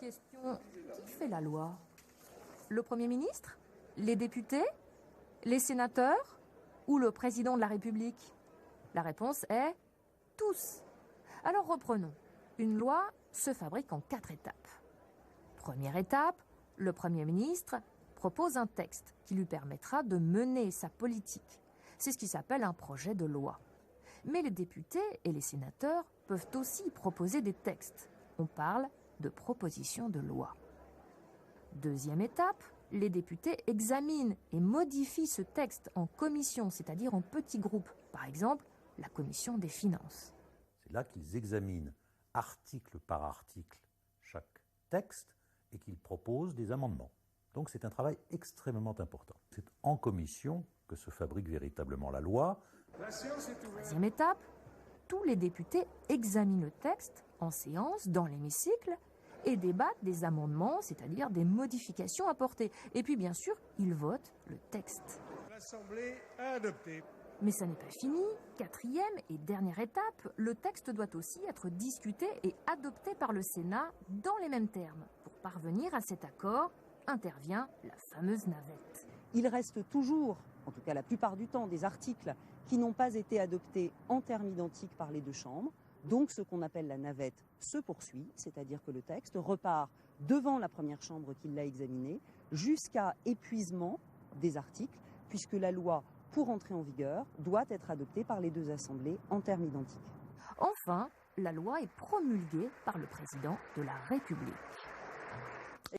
Question, qui fait la loi? Le Premier ministre? Les députés? Les sénateurs? Ou le président de la République? La réponse est tous. Alors reprenons. Une loi se fabrique en 4 étapes. Première étape, le Premier ministre propose un texte qui lui permettra de mener sa politique. C'est ce qui s'appelle un projet de loi. Mais les députés et les sénateurs peuvent aussi proposer des textes. On parle de proposition de loi. Deuxième étape, les députés examinent et modifient ce texte en commission, c'est-à-dire en petits groupes. Par exemple, la commission des finances. C'est là qu'ils examinent article par article chaque texte et qu'ils proposent des amendements. Donc c'est un travail extrêmement important. C'est en commission que se fabrique véritablement la loi. Troisième étape, tous les députés examinent le texte en séance dans l'hémicycle et débattent des amendements, c'est-à-dire des modifications apportées. Et puis bien sûr, ils votent le texte. L'Assemblée a adopté. Mais ça n'est pas fini. Quatrième et dernière étape, le texte doit aussi être discuté et adopté par le Sénat dans les mêmes termes. Pour parvenir à cet accord, intervient la fameuse navette. Il reste toujours, en tout cas la plupart du temps, des articles qui n'ont pas été adoptés en termes identiques par les deux chambres. Donc ce qu'on appelle la navette se poursuit, c'est-à-dire que le texte repart devant la première chambre qui l'a examiné jusqu'à épuisement des articles, puisque la loi, pour entrer en vigueur, doit être adoptée par les deux assemblées en termes identiques. Enfin, la loi est promulguée par le président de la République.